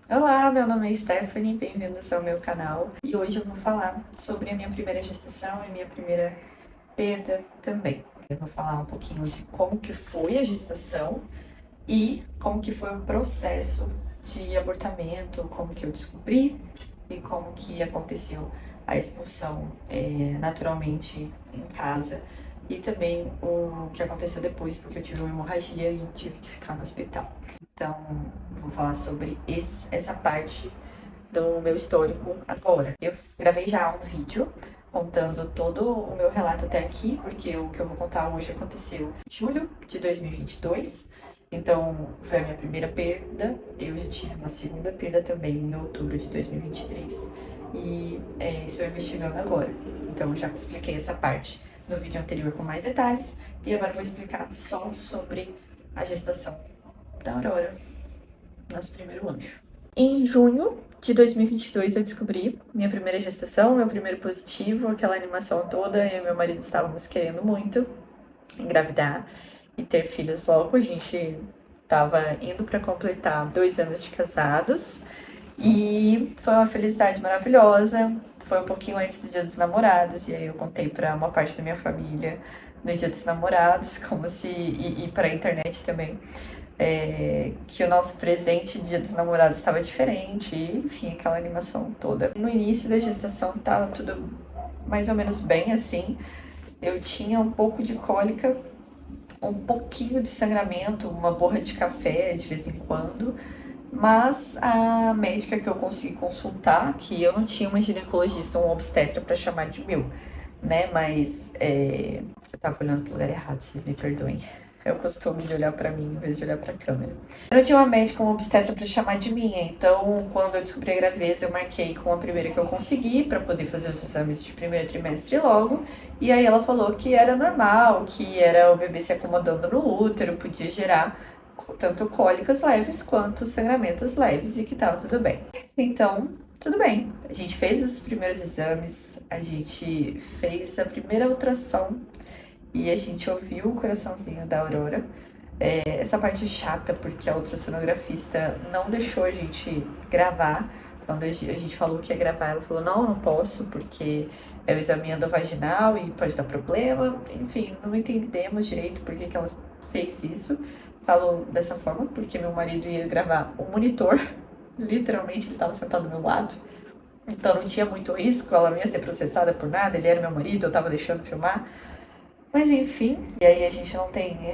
Olá, meu nome é Stephanie, bem-vindos ao meu canal. E hoje eu vou falar sobre a minha primeira gestação e minha primeira perda também. Eu vou falar um pouquinho de como que foi a gestação e como que foi o processo de abortamento, como que eu descobri e como que aconteceu a expulsão naturalmente em casa e também o que aconteceu depois, porque eu tive uma hemorragia e tive que ficar no hospital. Então, vou falar sobre essa parte do meu histórico agora. Eu gravei já um vídeo contando todo o meu relato até aqui, porque o que eu vou contar hoje aconteceu em julho de 2022. Então, foi a minha primeira perda. Eu já tive uma segunda perda também em outubro de 2023. E estou investigando agora. Então, já expliquei essa parte no vídeo anterior com mais detalhes. E agora vou explicar só sobre a gestação da Aurora, nosso primeiro anjo. Em junho de 2022 eu descobri minha primeira gestação, meu primeiro positivo, aquela animação toda. Eu e meu marido estávamos querendo muito engravidar e ter filhos logo. A gente estava indo para completar 2 anos de casados e foi uma felicidade maravilhosa. Foi um pouquinho antes do Dia dos Namorados e aí eu contei para uma parte da minha família no Dia dos Namorados, como se e para a internet também, que o nosso presente Dia dos Namorados estava diferente, e, enfim, aquela animação toda. No início da gestação tava tudo mais ou menos bem assim. Eu tinha um pouco de cólica, um pouquinho de sangramento, uma borra de café de vez em quando, mas a médica que eu consegui consultar, que eu não tinha uma ginecologista, um obstetra para chamar de meu, né? Mas eu tava olhando pro lugar errado, vocês me perdoem. É o costume de olhar pra mim em vez de olhar pra câmera. Eu não tinha uma médica, uma obstetra pra chamar de minha, então quando eu descobri a gravidez, eu marquei com a primeira que eu consegui pra poder fazer os exames de primeiro trimestre logo. E aí ela falou que era normal, que era o bebê se acomodando no útero, podia gerar tanto cólicas leves quanto sangramentos leves e que tava tudo bem. Então, tudo bem. A gente fez os primeiros exames, a gente fez a primeira ultrassom e a gente ouviu o coraçãozinho da Aurora. Essa parte é chata porque a ultrassonografista não deixou a gente gravar. Quando a gente falou que ia gravar, ela falou: não, não posso, porque é o exame endovaginal e pode dar problema. Enfim, não entendemos direito por que ela fez isso. Falou dessa forma porque meu marido ia gravar o monitor. Literalmente, ele estava sentado do meu lado. Então não tinha muito risco, ela não ia ser processada por nada, ele era meu marido, eu tava deixando filmar. Mas enfim, e aí a gente não tem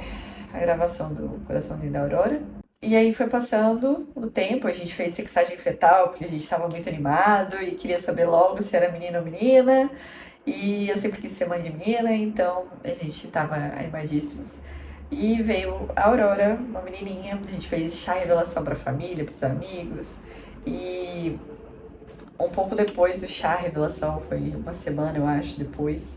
a gravação do coraçãozinho da Aurora. E aí foi passando o tempo, a gente fez sexagem fetal, porque a gente tava muito animado e queria saber logo se era menino ou menina. E eu sempre quis ser mãe de menina, então a gente tava animadíssimos. E veio a Aurora, uma menininha, a gente fez chá revelação pra família, pros amigos. E um pouco depois do chá revelação, foi uma semana, eu acho, depois,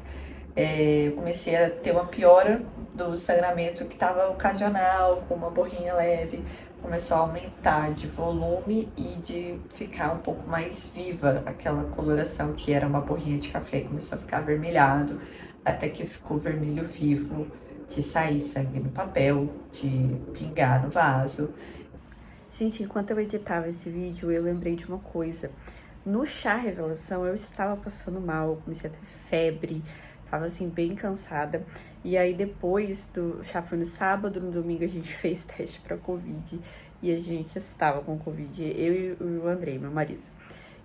eu comecei a ter uma piora do sangramento que estava ocasional, com uma borrinha leve, começou a aumentar de volume e de ficar um pouco mais viva aquela coloração que era uma borrinha de café, começou a ficar avermelhado, até que ficou vermelho vivo, de sair sangue no papel, de pingar no vaso. Gente, enquanto eu editava esse vídeo, eu lembrei de uma coisa. No chá revelação, eu estava passando mal, comecei a ter febre, tava assim, bem cansada. E aí, depois do chá, foi no sábado, no domingo a gente fez teste pra Covid. E a gente estava com Covid, eu e o Andrei, meu marido.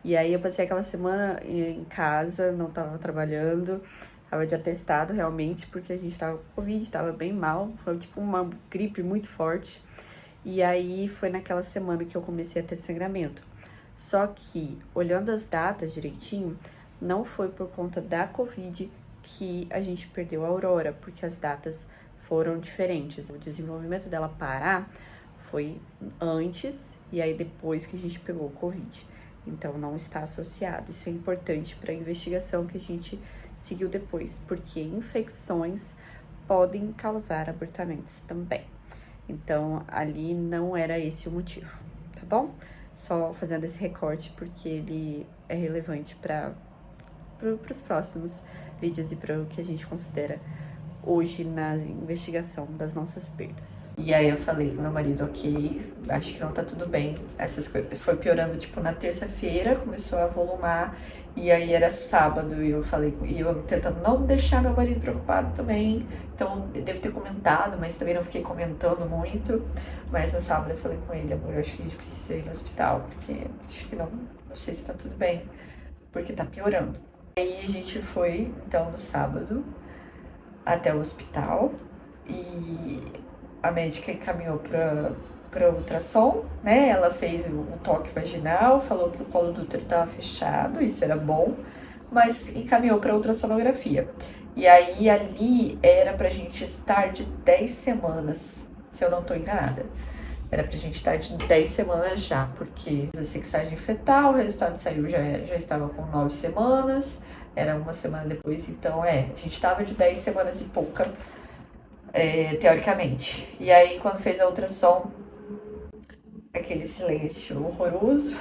E aí, eu passei aquela semana em casa, não tava trabalhando, tava de atestado realmente, porque a gente tava com Covid, tava bem mal. Foi tipo uma gripe muito forte. E aí, foi naquela semana que eu comecei a ter sangramento. Só que, olhando as datas direitinho, não foi por conta da Covid que a gente perdeu a Aurora, porque as datas foram diferentes. O desenvolvimento dela parar foi antes e aí depois que a gente pegou o Covid. Então, não está associado. Isso é importante para a investigação que a gente seguiu depois, porque infecções podem causar abortamentos também. Então, ali não era esse o motivo, tá bom? Só fazendo esse recorte porque ele é relevante para os próximos vídeos e para o que a gente considera hoje na investigação das nossas perdas. E aí eu falei pro meu marido, ok, acho que não tá tudo bem. Essas coisas foi piorando, tipo, na terça-feira, começou a volumar, e aí era sábado, e eu falei, e eu tentando não deixar meu marido preocupado também. Então, eu devo ter comentado, mas também não fiquei comentando muito. Mas no sábado eu falei com ele, amor, eu acho que a gente precisa ir no hospital, porque acho que não sei se tá tudo bem, porque tá piorando. Aí a gente foi, então, no sábado, até o hospital e a médica encaminhou para ultrassom, né? Ela fez o toque vaginal, falou que o colo do útero estava fechado, isso era bom, mas encaminhou para ultrassonografia. E aí ali era pra gente estar de 10 semanas, se eu não tô enganada. Era pra gente estar de 10 semanas já, porque a sexagem fetal, o resultado saiu, já estava com 9 semanas, era uma semana depois, então a gente estava de 10 semanas e pouca, teoricamente. E aí quando fez a ultrassom, aquele silêncio horroroso,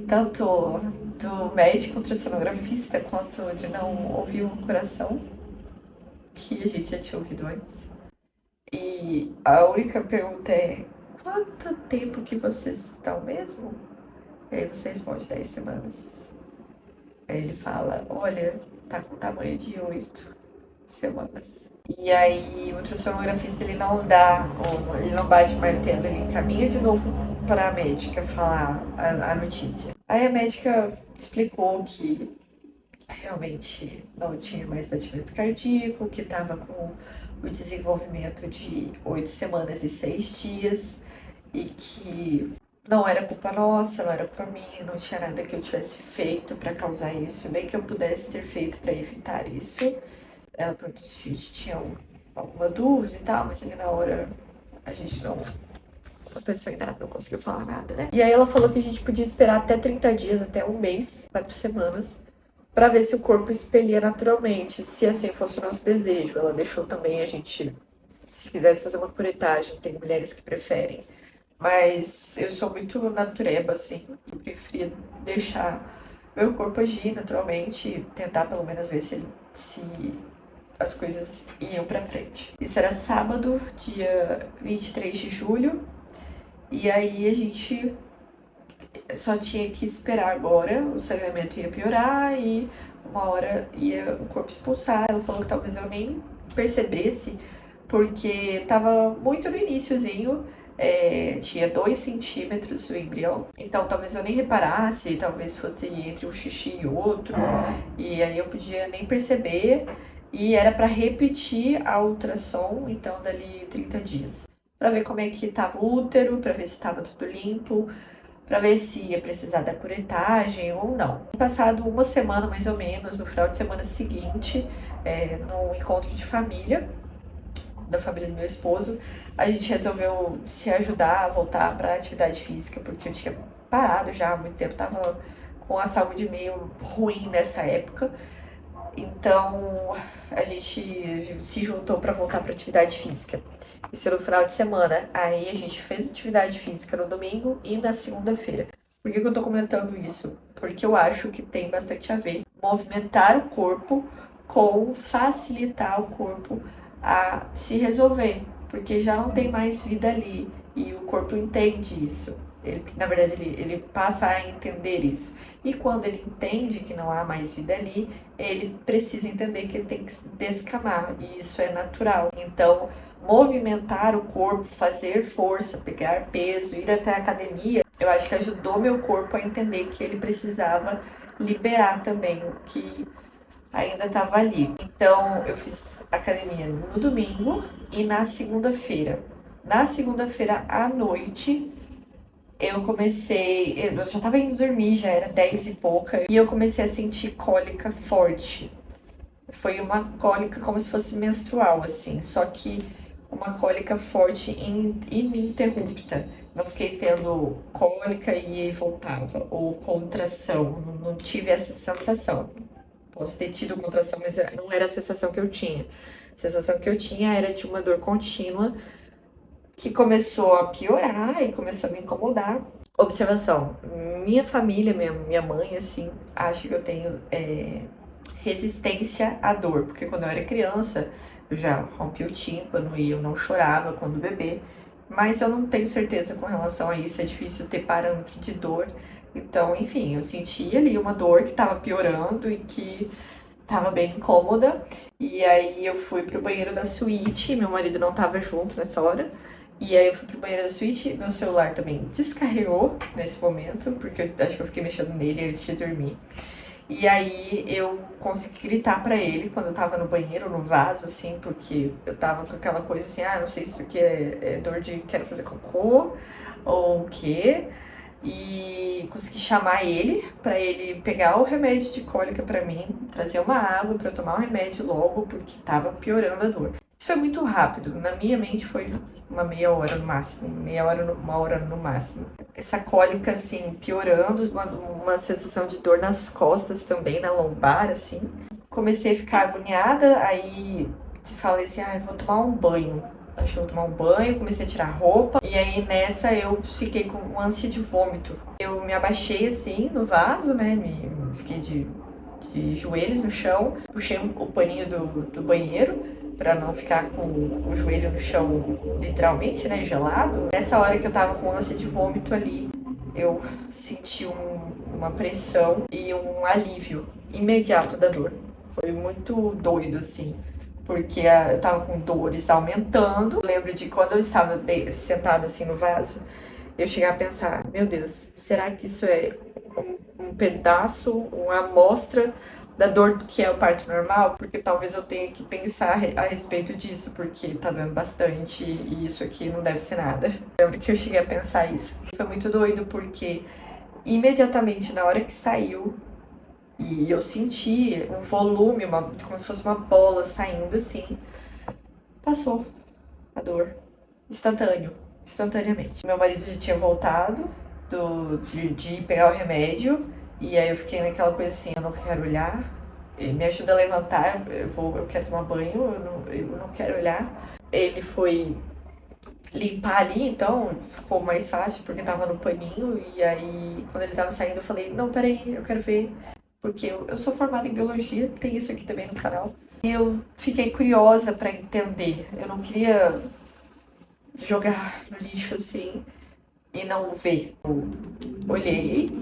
tanto do médico ultrassonografista, quanto de não ouvir um coração, que a gente já tinha ouvido antes. E a única pergunta é, quanto tempo que vocês estão mesmo? E aí você responde 10 semanas. Aí ele fala, olha, tá com tamanho de 8 semanas. E aí o ultrassonografista, ele não ele não bate martelo, ele encaminha de novo para a médica falar a notícia. Aí a médica explicou que realmente não tinha mais batimento cardíaco, que estava com o desenvolvimento de 8 semanas e 6 dias e que não era culpa nossa, não era culpa minha, não tinha nada que eu tivesse feito para causar isso, nem que eu pudesse ter feito para evitar isso. Ela perguntou se a gente tinha alguma dúvida e tal, mas ali na hora a gente não pensou em nada, não conseguiu falar nada, né? E aí ela falou que a gente podia esperar até 30 dias, até um mês, 4 semanas, para ver se o corpo expelia naturalmente, se assim fosse o nosso desejo. Ela deixou também a gente, se quisesse fazer uma curetagem, tem mulheres que preferem. Mas eu sou muito natureba, assim, e preferia deixar meu corpo agir naturalmente e tentar pelo menos ver se as coisas iam pra frente. Isso era sábado, dia 23 de julho, e aí a gente só tinha que esperar agora, o sangramento ia piorar e uma hora ia o corpo expulsar. Ela falou que talvez eu nem percebesse, porque tava muito no iniciozinho, tinha 2 centímetros o embrião, então talvez eu nem reparasse, talvez fosse entre um xixi e outro, e aí eu podia nem perceber, e era para repetir a ultrassom, então dali 30 dias, para ver como é que tava o útero, para ver se tava tudo limpo, para ver se ia precisar da curetagem ou não. Passado uma semana, mais ou menos, no final de semana seguinte, no encontro de família, da família do meu esposo, a gente resolveu se ajudar a voltar para a atividade física, porque eu tinha parado já há muito tempo, tava com a saúde meio ruim nessa época. Então, a gente se juntou para voltar para atividade física. Isso no final de semana. Aí a gente fez atividade física no domingo e na segunda-feira. Por que eu tô comentando isso? Porque eu acho que tem bastante a ver movimentar o corpo com facilitar o corpo a se resolver, porque já não tem mais vida ali e o corpo entende isso. Na verdade, ele passa a entender isso. E quando ele entende que não há mais vida ali, ele precisa entender que ele tem que descamar, e isso é natural. Então, movimentar o corpo, fazer força, pegar peso, ir até a academia, eu acho que ajudou meu corpo a entender que ele precisava liberar também o que ainda estava ali. Então, eu fiz academia no domingo e na segunda-feira. Na segunda-feira à noite, eu já tava indo dormir, já era 10 e pouca, e eu comecei a sentir cólica forte. Foi uma cólica como se fosse menstrual, assim, só que uma cólica forte e ininterrupta. Não fiquei tendo cólica e voltava, ou contração, não tive essa sensação. Posso ter tido contração, mas não era a sensação que eu tinha. A sensação que eu tinha era de uma dor contínua que começou a piorar e começou a me incomodar. Observação, minha família, minha mãe, assim, acha que eu tenho resistência à dor, porque quando eu era criança eu já rompi o tímpano e eu não chorava quando bebê, mas eu não tenho certeza com relação a isso, é difícil ter parâmetro de dor. Então, enfim, eu senti ali uma dor que estava piorando e que estava bem incômoda. E aí eu fui pro banheiro da suíte, meu marido não estava junto nessa hora. E aí eu fui pro banheiro da suíte, meu celular também descarregou nesse momento, porque eu acho que eu fiquei mexendo nele antes de dormir. E aí eu consegui gritar pra ele quando eu tava no banheiro, no vaso, assim, porque eu tava com aquela coisa assim, não sei se isso aqui é dor de quero fazer cocô ou o quê. E consegui chamar ele pra ele pegar o remédio de cólica pra mim, trazer uma água pra eu tomar o remédio logo, porque tava piorando a dor. Isso foi muito rápido, na minha mente foi uma meia hora no máximo, uma hora no máximo. Essa cólica, assim, piorando, uma sensação de dor nas costas também, na lombar, assim. Comecei a ficar agoniada, aí falei assim, vou tomar um banho. Acho que eu vou tomar um banho, comecei a tirar roupa, e aí nessa eu fiquei com ânsia de vômito. Eu me abaixei assim no vaso, né, fiquei de joelhos no chão, puxei o paninho do banheiro, pra não ficar com o joelho no chão, literalmente, né, gelado. Nessa hora que eu tava com ânsia de vômito ali, eu senti uma pressão e um alívio imediato da dor. Foi muito doido, assim, porque eu tava com dores aumentando. Eu lembro de quando eu estava sentada assim no vaso, eu cheguei a pensar, meu Deus, será que isso é um pedaço, uma amostra da dor do que é o parto normal? Porque talvez eu tenha que pensar a respeito disso, porque tá doendo bastante e isso aqui não deve ser nada. Eu lembro que eu cheguei a pensar isso. Foi muito doido porque imediatamente na hora que saiu e eu senti um volume, como se fosse uma bola saindo assim, passou a dor instantaneamente. Meu marido já tinha voltado de ir pegar o remédio. E aí eu fiquei naquela coisa assim, eu não quero olhar, me ajuda a levantar, eu quero tomar banho, eu não quero olhar. Ele foi limpar ali, então ficou mais fácil porque tava no paninho. E aí quando ele tava saindo eu falei, não, peraí, eu quero ver, porque eu sou formada em biologia, tem isso aqui também no canal. E eu fiquei curiosa pra entender, eu não queria jogar no lixo assim e não ver. Eu olhei,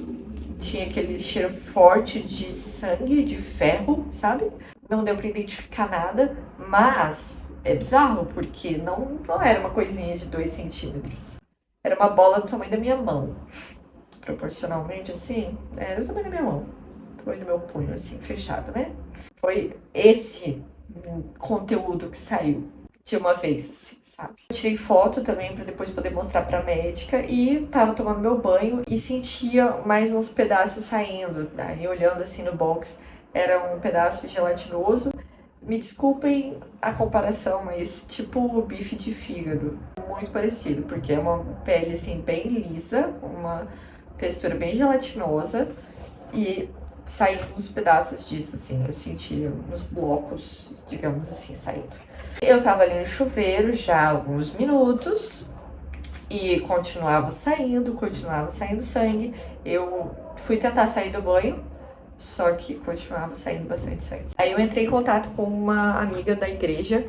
tinha aquele cheiro forte de sangue, de ferro, sabe? Não deu pra identificar nada, mas é bizarro, porque não era uma coisinha de 2 centímetros. Era uma bola do tamanho da minha mão. Proporcionalmente, assim, era do tamanho da minha mão. Do tamanho do meu punho, assim, fechado, né? Foi esse conteúdo que saiu de uma vez, assim, sabe? Eu tirei foto também pra depois poder mostrar pra médica e tava tomando meu banho e sentia mais uns pedaços saindo. Daí olhando assim no box, era um pedaço gelatinoso. Me desculpem a comparação, mas tipo bife de fígado. Muito parecido, porque é uma pele assim bem lisa, uma textura bem gelatinosa e saindo uns pedaços disso, assim. Eu sentia uns blocos, digamos assim, saindo. Eu tava ali no chuveiro já há alguns minutos e continuava saindo sangue. Eu fui tentar sair do banho, só que continuava saindo bastante sangue. Aí eu entrei em contato com uma amiga da igreja,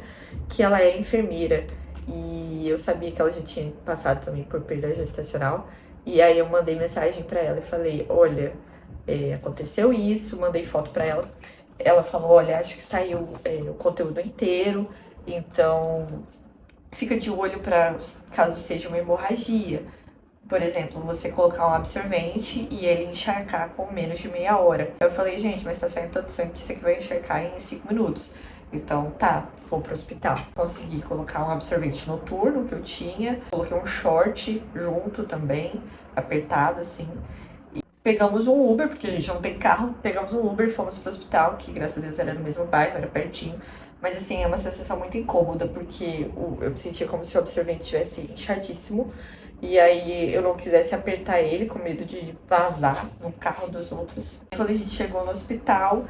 que ela é enfermeira, e eu sabia que ela já tinha passado também por perda gestacional. E aí eu mandei mensagem pra ela e falei, olha, aconteceu isso, mandei foto pra ela. Ela falou, olha, acho que saiu o conteúdo inteiro, então fica de olho para caso seja uma hemorragia. Por exemplo, você colocar um absorvente e ele encharcar com menos de meia hora. Eu falei, gente, mas tá saindo tanto sangue que isso aqui vai encharcar em 5 minutos. Então tá, vou pro hospital. Consegui colocar um absorvente noturno que eu tinha, coloquei um short junto também, apertado assim. E pegamos um Uber, porque a gente não tem carro, pegamos um Uber e fomos pro hospital, que graças a Deus era no mesmo bairro, era pertinho. Mas assim, é uma sensação muito incômoda, porque eu me sentia como se o absorvente estivesse inchadíssimo. E aí eu não quisesse apertar ele, com medo de vazar no carro dos outros. Quando a gente chegou no hospital,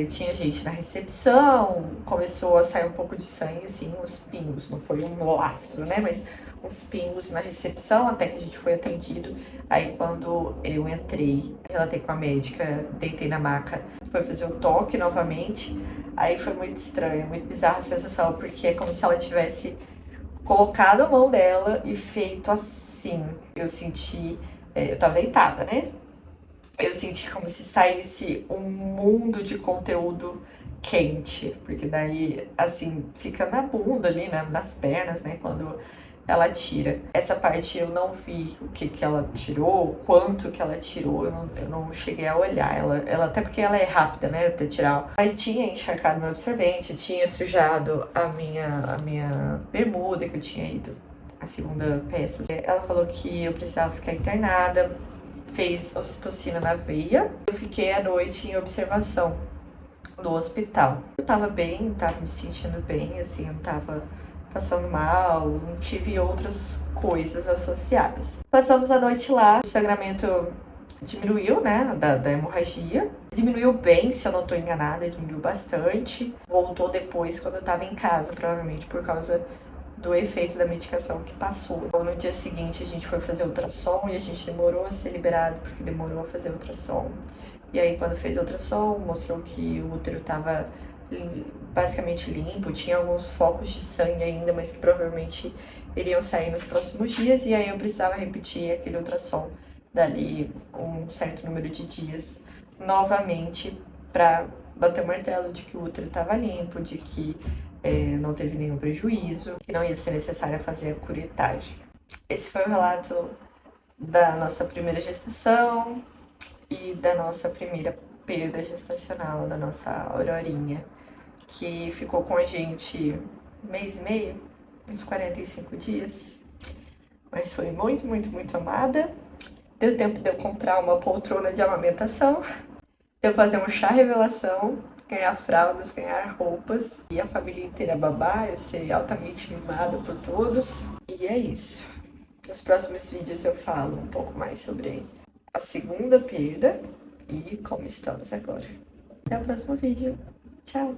tinha gente na recepção, começou a sair um pouco de sangue, assim, uns pingos. Não foi um lastro, né? Mas uns pingos na recepção até que a gente foi atendido. Aí quando eu entrei, relatei com a médica, deitei na maca, foi fazer o toque novamente. Aí foi muito estranho, muito bizarra a sensação, porque é como se ela tivesse colocado a mão dela e feito assim. Eu senti, eu tava deitada, né? Eu senti como se saísse um mundo de conteúdo quente, porque daí, assim, fica na bunda ali, né, nas pernas, né, quando ela tira. Essa parte eu não vi o que que ela tirou, quanto que ela tirou, eu não cheguei a olhar. Ela, até porque ela é rápida, né, pra tirar. Mas tinha encharcado meu absorvente, tinha sujado a minha bermuda que eu tinha ido, a segunda peça. Ela falou que eu precisava ficar internada, fez ocitocina na veia. Eu fiquei a noite em observação no hospital. Eu tava bem, tava me sentindo bem, assim, eu não tava passando mal, não tive outras coisas associadas. Passamos a noite lá, o sangramento diminuiu, né, da hemorragia. Diminuiu bem, se eu não tô enganada, diminuiu bastante. Voltou depois, quando eu tava em casa, provavelmente por causa do efeito da medicação que passou. Então, no dia seguinte, a gente foi fazer ultrassom e a gente demorou a ser liberado, porque demorou a fazer ultrassom. E aí, quando fez ultrassom, mostrou que o útero tava basicamente limpo, tinha alguns focos de sangue ainda, mas que provavelmente iriam sair nos próximos dias, e aí eu precisava repetir aquele ultrassom dali um certo número de dias novamente para bater o martelo de que o útero estava limpo, de que não teve nenhum prejuízo, que não ia ser necessário fazer a curetagem. Esse foi o relato da nossa primeira gestação e da nossa primeira perda gestacional, da nossa Aurorinha, que ficou com a gente mês e meio, uns 45 dias, mas foi muito, muito, muito amada. Deu tempo de eu comprar uma poltrona de amamentação, de eu fazer um chá revelação, ganhar fraldas, ganhar roupas, e a família inteira babar, eu ser altamente mimada por todos. E é isso. Nos próximos vídeos eu falo um pouco mais sobre a segunda perda e como estamos agora. Até o próximo vídeo. Tchau!